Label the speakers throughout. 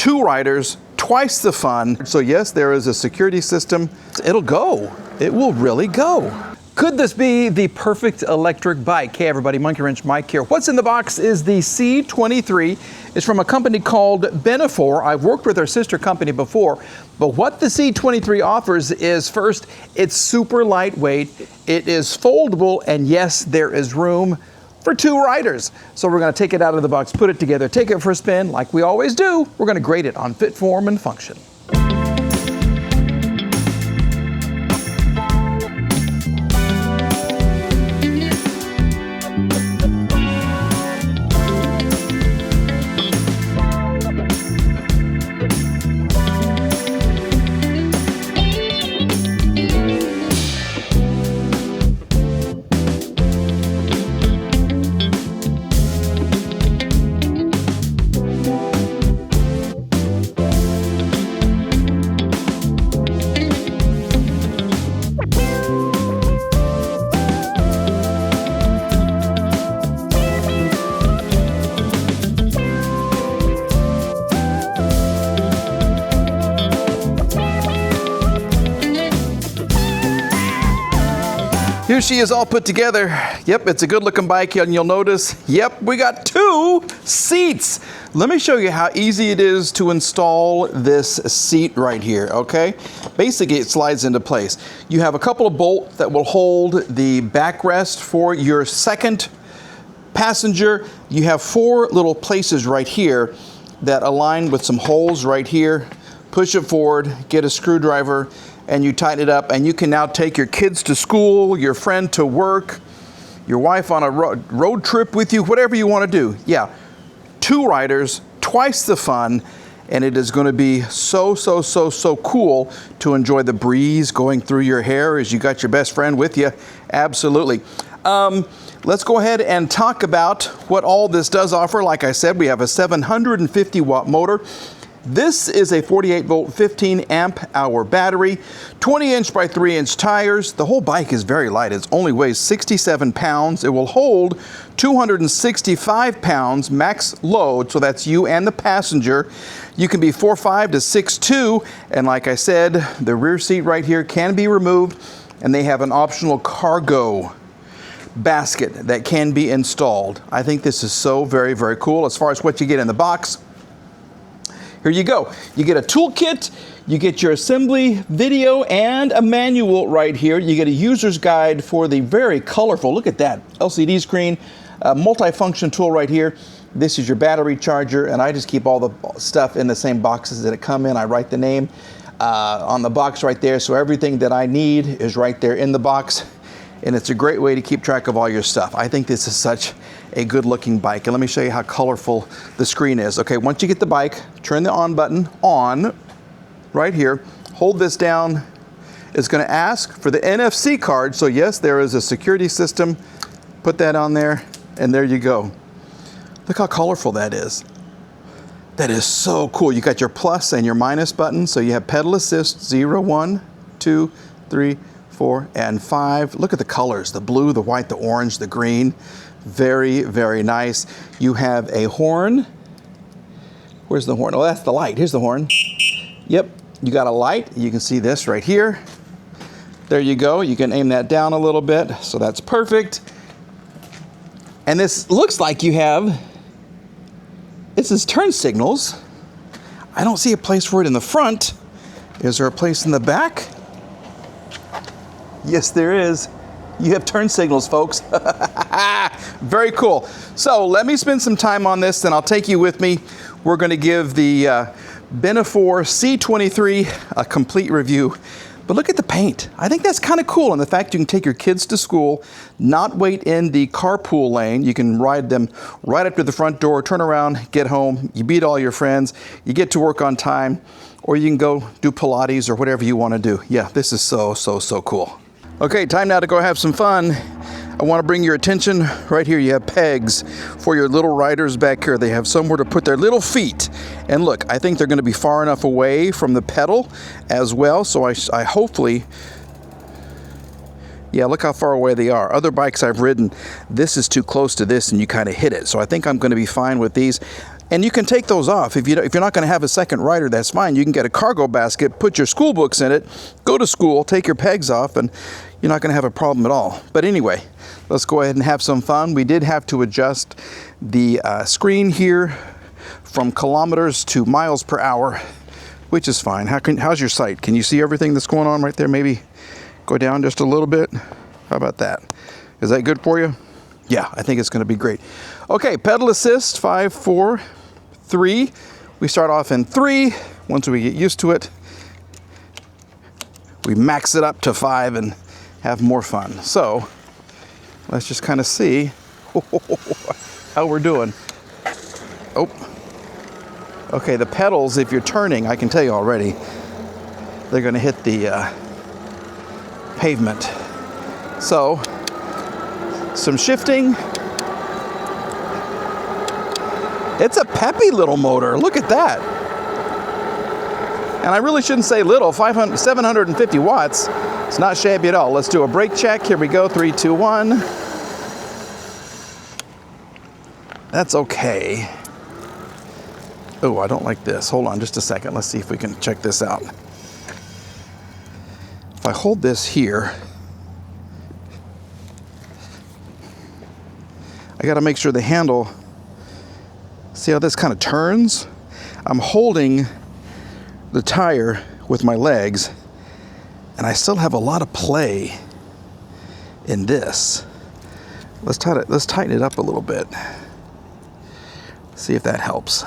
Speaker 1: 2 riders, twice the fun. So yes, there is a security system. It'll go. It will really go. Could this be the perfect electric bike? Hey everybody, Monkey Wrench Mike here. What's in the box is the C23. It's from a company called Benifore. I've worked with their sister company before, but what the C23 offers is, first, it's super lightweight, it is foldable, and yes, there is room for 2 riders. So we're gonna take it out of the box, put it together, take it for a spin like we always do. We're gonna grade it on fit, form, and function. Here she is all put together. Yep, it's a good looking bike, and you'll notice, yep, we got 2 seats. Let me show you how easy it is to install this seat right here, okay? Basically, it slides into place. You have a couple of bolts that will hold the backrest for your second passenger. You have 4 little places right here that align with some holes right here. Push it forward, get a screwdriver, and you tighten it up, and you can now take your kids to school, your friend to work, your wife on a road trip with you, whatever you want to do. Yeah, 2 riders, twice the fun, and it is going to be so cool to enjoy the breeze going through your hair as you got your best friend with you. Absolutely. Let's go ahead and talk about what all this does offer. Like I said, we have a 750 watt motor. This is a 48 volt, 15 amp hour battery, 20 inch by 3 inch tires. The whole bike is very light. It only weighs 67 pounds. It will hold 265 pounds max load. So that's you and the passenger. You can be 4'5" to 6'2". And like I said, the rear seat right here can be removed, and they have an optional cargo basket that can be installed. I think this is so very cool. As far as what you get in the box, here you go. You get a toolkit, you get your assembly video, and a manual right here. You get a user's guide for the very colorful, look at that, LCD screen, multifunction tool right here. This is your battery charger, and I just keep all the stuff in the same boxes that it come in. I write the name on the box right there, so everything that I need is right there in the box, and it's a great way to keep track of all your stuff. I think this is such a good looking bike, and let me show you how colorful the screen is. Okay, once you get the bike, turn the on button on right here, hold this down. It's going to ask for the NFC card, so yes, there is a security system. Put that on there, and there you go. Look how colorful that is. That is so cool. You got your plus and your minus button, so you have pedal assist 0, 1, 2, 3, 4, and 5. Look at the colors, the blue, the white, the orange, the green. Very nice. You have a horn. Where's the horn? Oh, that's the light. Here's the horn. Yep, you got a light. You can see this right here. There you go. You can aim that down a little bit, so that's perfect. And this looks like you have, this is turn signals. I don't see a place for it in the front. Is there a place in the back? Yes, there is. You have turn signals, folks. Very cool. So let me spend some time on this, and I'll take you with me. We're going to give the Benifore C23 a complete review. But look at the paint. I think that's kind of cool, and the fact you can take your kids to school, not wait in the carpool lane. You can ride them right up to the front door, turn around, get home. You beat all your friends. You get to work on time, or you can go do Pilates or whatever you want to do. Yeah, this is so cool. Okay, time now to go have some fun. I want to bring your attention right here. You have pegs for your little riders back here. They have somewhere to put their little feet. And look, I think they're going to be far enough away from the pedal as well. So I hopefully, yeah, look how far away they are. Other bikes I've ridden, this is too close to this and you kind of hit it. So I think I'm going to be fine with these. And you can take those off. If you're not going to have a second rider, that's fine. You can get a cargo basket, put your school books in it, go to school, take your pegs off, and you're not going to have a problem at all. But anyway, let's go ahead and have some fun. We did have to adjust the screen here from kilometers to miles per hour, which is fine. How's your sight? Can you see everything that's going on right there? Maybe go down just a little bit. How about that? Is that good for you? Yeah, I think it's going to be great. Okay, pedal assist, 5, 4, 3. We start off in 3. Once we get used to it, we max it up to 5 and have more fun. So let's just kind of see how we're doing. Oh, okay, the pedals, if you're turning, I can tell you already, they're going to hit the pavement. So some shifting. It's a peppy little motor. Look at that. And I really shouldn't say little. 750 watts. It's not shabby at all. Let's do a brake check. Here we go. 3, 2, 1. That's okay. Oh, I don't like this. Hold on just a second. Let's see if we can check this out. If I hold this here, I got to make sure the handle, see how this kind of turns? I'm holding the tire with my legs, and I still have a lot of play in this. Let's tighten it up a little bit. See if that helps.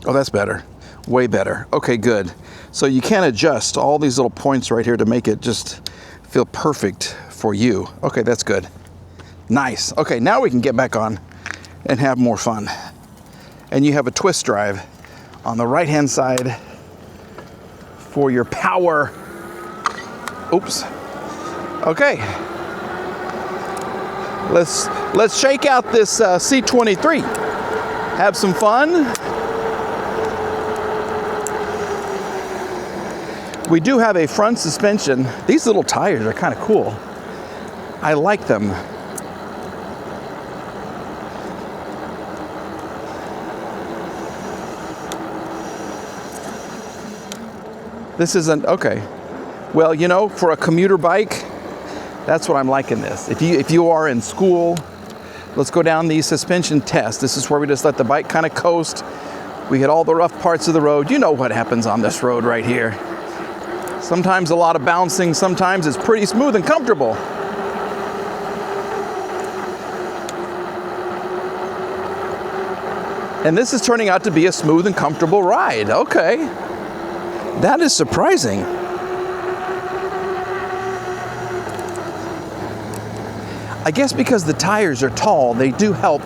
Speaker 1: Oh, that's better. Way better. Okay, good. So you can adjust all these little points right here to make it just feel perfect for you. Okay, that's good. Nice. Okay, now we can get back on and have more fun. And you have a twist drive on the right-hand side for your power. Oops. Okay. Let's shake out this C23. Have some fun. We do have a front suspension. These little tires are kind of cool. I like them. This isn't, okay. Well, you know, for a commuter bike, that's what I'm liking this. If you are in school, let's go down the suspension test. This is where we just let the bike kind of coast. We hit all the rough parts of the road. You know what happens on this road right here. Sometimes a lot of bouncing, sometimes it's pretty smooth and comfortable. And this is turning out to be a smooth and comfortable ride. Okay. That is surprising. I guess because the tires are tall, they do help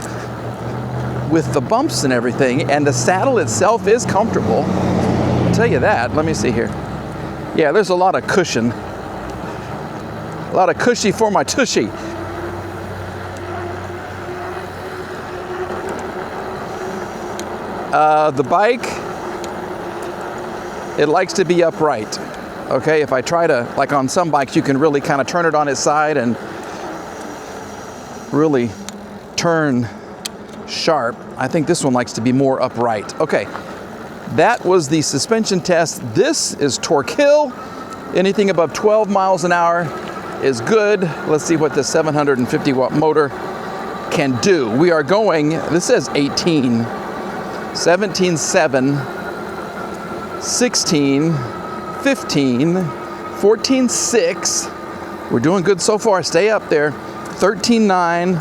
Speaker 1: with the bumps and everything, and the saddle itself is comfortable. I'll tell you that. Let me see here. Yeah, there's a lot of cushion. A lot of cushy for my tushy. The bike, it likes to be upright. Okay, if I try to, like on some bikes, you can really kind of turn it on its side and really turn sharp. I think this one likes to be more upright. Okay, that was the suspension test. This is torque hill. Anything above 12 miles an hour is good. Let's see what the 750 watt motor can do. We are going, this says 18, 17.7, 16, 15, 14.6. We're doing good so far. Stay up there. 13.9,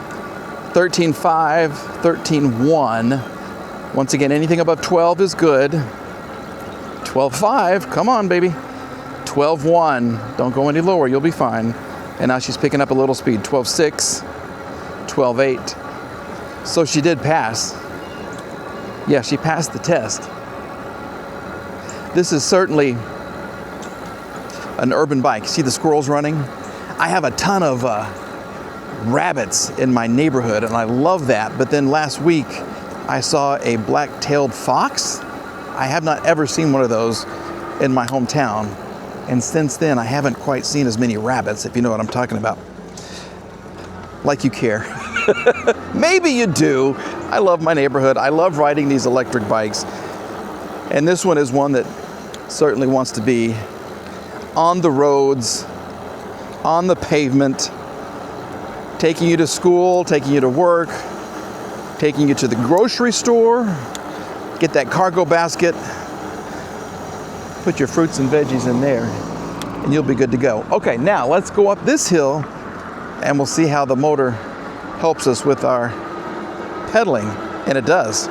Speaker 1: 13.5, 13.1. Once again, anything above 12 is good. 12.5, come on, baby. 12.1, don't go any lower, you'll be fine. And now she's picking up a little speed. 12.6, 12.8. So she did pass. Yeah, she passed the test. This is certainly an urban bike. See the squirrels running? I have a ton of rabbits in my neighborhood, and I love that. But then last week, I saw a black-tailed fox. I have not ever seen one of those in my hometown. And since then, I haven't quite seen as many rabbits, if you know what I'm talking about. Like you care. Maybe you do. I love my neighborhood. I love riding these electric bikes. And this one is one that certainly wants to be on the roads, on the pavement, taking you to school, taking you to work, taking you to the grocery store, get that cargo basket, put your fruits and veggies in there, and you'll be good to go. Okay, now let's go up this hill and we'll see how the motor helps us with our pedaling, and it does.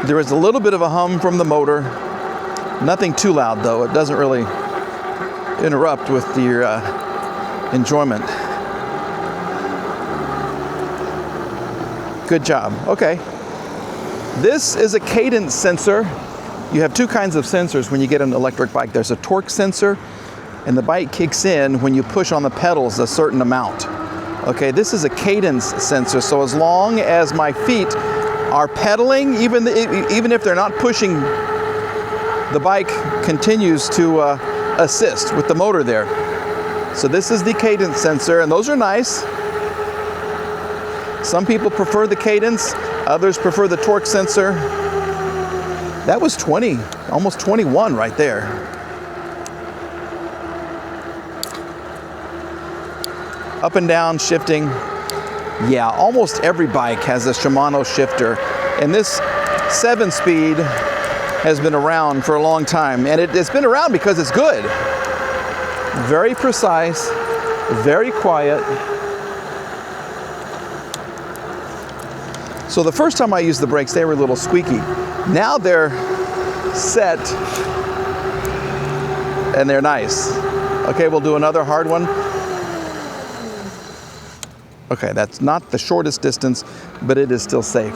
Speaker 1: There is a little bit of a hum from the motor, nothing too loud though. It doesn't really interrupt with your enjoyment. Good job. Okay. This is a cadence sensor. You have two kinds of sensors when you get an electric bike. There's a torque sensor, and the bike kicks in when you push on the pedals a certain amount. Okay, this is a cadence sensor, so as long as my feet are pedaling, even if they're not pushing, the bike continues to assist with the motor there. So this is the cadence sensor, and those are nice. Some people prefer the cadence, others prefer the torque sensor. That was 20, almost 21 right there. Up and down, shifting. Yeah, almost every bike has a Shimano shifter, and this 7-speed has been around for a long time, and it's been around because it's good. Very precise, very quiet. So the first time I used the brakes, they were a little squeaky. Now they're set and they're nice. Okay, we'll do another hard one. Okay, that's not the shortest distance, but it is still safe.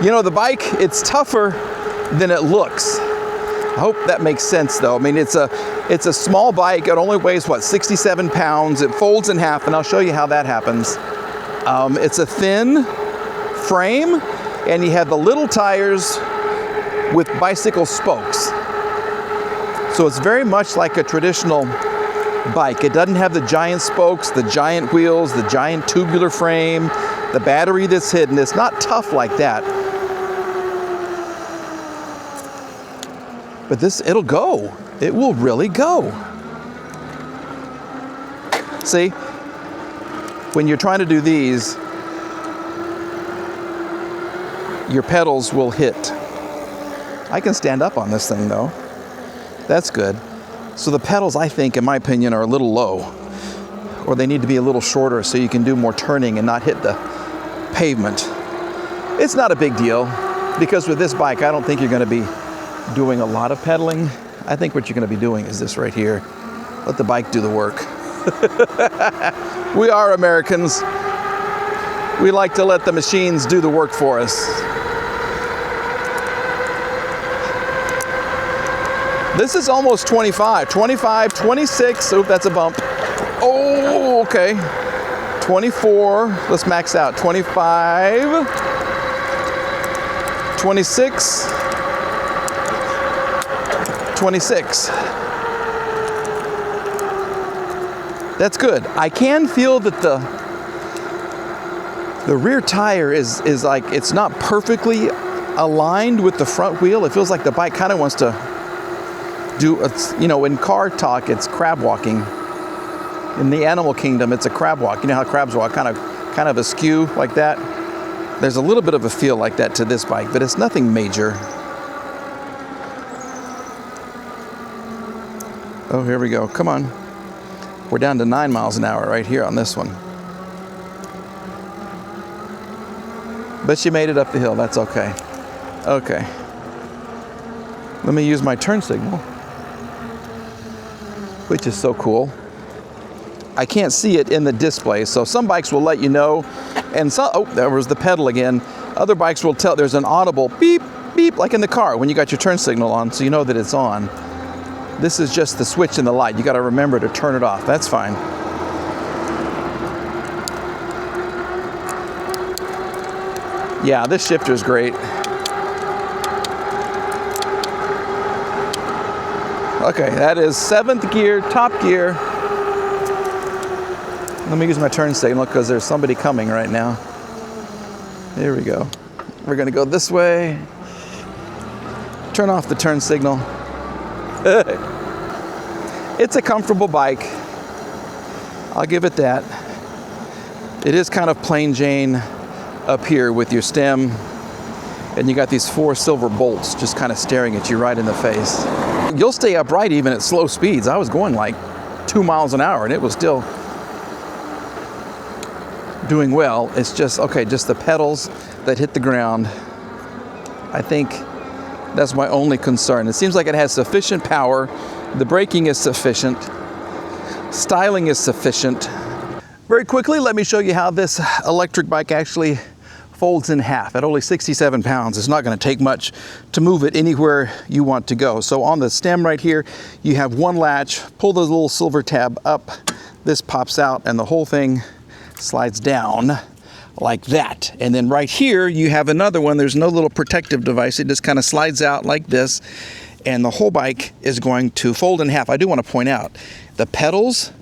Speaker 1: You know, the bike, it's tougher than it looks. I hope that makes sense though. I mean, it's a small bike. It only weighs, what, 67 pounds. It folds in half, and I'll show you how that happens. It's a thin frame, and you have the little tires with bicycle spokes. So it's very much like a traditional bike. It doesn't have the giant spokes, the giant wheels, the giant tubular frame, the battery that's hidden. It's not tough like that. But this, it'll go. It will really go. See, when you're trying to do these, your pedals will hit. I can stand up on this thing though. That's good. So the pedals, I think, in my opinion, are a little low, or they need to be a little shorter so you can do more turning and not hit the pavement. It's not a big deal, because with this bike, I don't think you're going to be doing a lot of pedaling. I think what you're going to be doing is this right here. Let the bike do the work. We are Americans. We like to let the machines do the work for us. This is almost 25, 26. Oh, that's a bump. Oh, okay. 24. Let's max out. 25. 26. 26. That's good. I can feel that the rear tire is like, it's not perfectly aligned with the front wheel. It feels like the bike kind of wants to do, you know, in car talk, it's crab walking. In the animal kingdom, it's a crab walk. You know how crabs walk, kind of askew like that? There's a little bit of a feel like that to this bike, but it's nothing major. Oh, here we go. Come on. We're down to 9 miles an hour right here on this one. But she made it up the hill. That's okay. Okay. Let me use my turn signal, which is so cool. I can't see it in the display, so some bikes will let you know, and some, oh, there was the pedal again. Other bikes will tell, there's an audible beep, beep, like in the car when you got your turn signal on, so you know that it's on. This is just the switch in the light. You got to remember to turn it off. That's fine. Yeah, this shifter is great. Okay, that is 7th gear, top gear. Let me use my turn signal because there's somebody coming right now. Here we go. We're gonna go this way. Turn off the turn signal. It's a comfortable bike. I'll give it that. It is kind of plain Jane up here with your stem, and you got these 4 silver bolts just kind of staring at you right in the face. You'll stay upright even at slow speeds. I was going like 2 miles an hour and it was still doing well. It's just, okay, just the pedals that hit the ground. I think that's my only concern. It seems like it has sufficient power. The braking is sufficient. Styling is sufficient. Very quickly, let me show you how this electric bike actually folds in half. At only 67 pounds, it's not going to take much to move it anywhere you want to go. So on the stem right here, you have one latch. Pull the little silver tab up. This pops out and the whole thing slides down like that. And then right here, you have another one. There's no little protective device. It just kind of slides out like this. And the whole bike is going to fold in half. I do want to point out, the pedals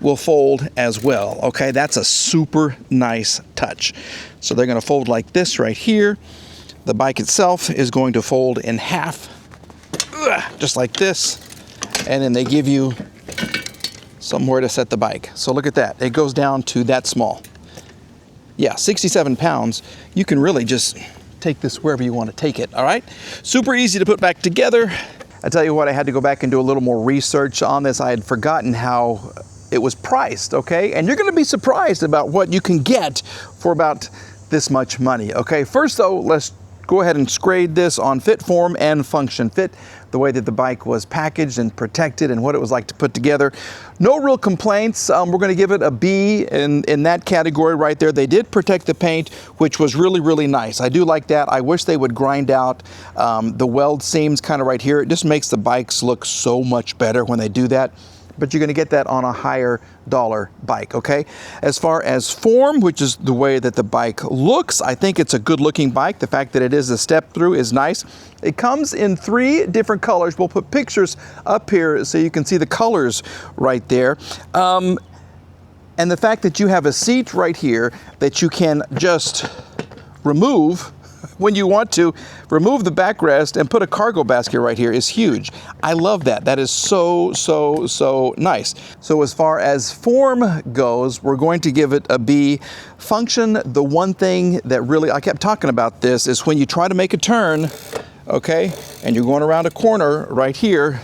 Speaker 1: will fold as well. Okay, that's a super nice touch. So they're going to fold like this right here. The bike itself is going to fold in half, just like this. And then they give you somewhere to set the bike. So look at that. It goes down to that small. Yeah, 67 pounds. You can really just take this wherever you want to take it, all right? Super easy to put back together. I tell you what, I had to go back and do a little more research on this. I had forgotten how it was priced, okay? And you're gonna be surprised about what you can get for about this much money, okay? First though, let's go ahead and grade this on fit, form, and function. Fit, the way that the bike was packaged and protected and what it was like to put together. No real complaints. We're gonna give it a B in that category right there. They did protect the paint, which was really, really nice. I do like that. I wish they would grind out the weld seams kind of right here. It just makes the bikes look so much better when they do that. But you're going to get that on a higher dollar bike, okay? As far as form, which is the way that the bike looks, I think it's a good looking bike. The fact that it is a step through is nice. It comes in 3 different colors. We'll put pictures up here so you can see the colors right there. And the fact that you have a seat right here that you can just remove when you want to, remove the backrest and put a cargo basket right here is huge. I love that. That is so, so, so nice. So as far as form goes, we're going to give it a B. Function, the one thing that really, I kept talking about this, is when you try to make a turn, okay, and you're going around a corner right here,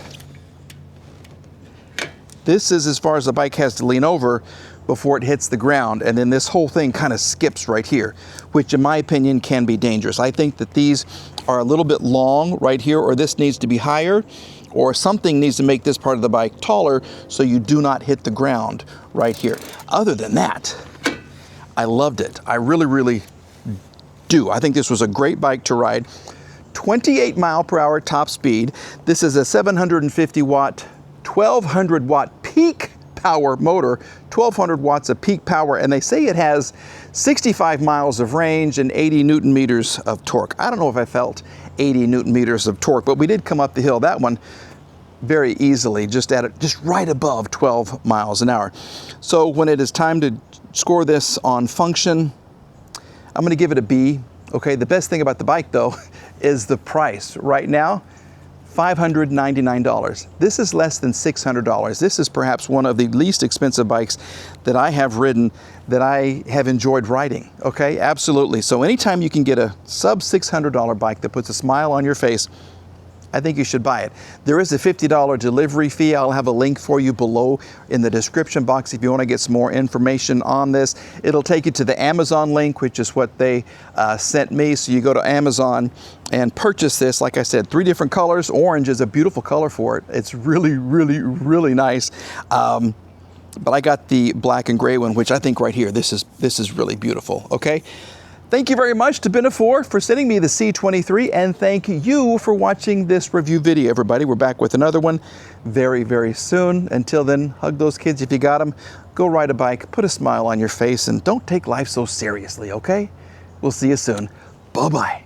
Speaker 1: this is as far as the bike has to lean over before it hits the ground, and then this whole thing kind of skips right here, which in my opinion can be dangerous. I think that these are a little bit long right here, or this needs to be higher, or something needs to make this part of the bike taller so you do not hit the ground right here. Other than that, I loved it. I really, really do. I think this was a great bike to ride. 28 mile per hour top speed. This is a 750 watt, 1200 watt peak power motor, 1200 watts of peak power, and they say it has 65 miles of range and 80 Newton meters of torque. I don't know if I felt 80 Newton meters of torque, but we did come up the hill, that one, very easily, just right above 12 miles an hour. So when it is time to score this on function, I'm gonna give it a B. Okay, the best thing about the bike though is the price. Right now, $599. This is less than $600. This is perhaps one of the least expensive bikes that I have ridden that I have enjoyed riding, okay? Absolutely. So anytime you can get a sub $600 bike that puts a smile on your face, I think you should buy it. There is a $50 delivery fee. I'll have a link for you below in the description box if you want to get some more information on this. It'll take you to the Amazon link, which is what they sent me. So you go to Amazon and purchase this. Like I said, 3 different colors. Orange is a beautiful color for it. It's really, really, really nice. But I got the black and gray one, which I think right here, this is really beautiful, okay? Thank you very much to Benifore for sending me the C23, and thank you for watching this review video, everybody. We're back with another one very, very soon. Until then, hug those kids if you got them. Go ride a bike, put a smile on your face, and don't take life so seriously, okay? We'll see you soon. Bye-bye.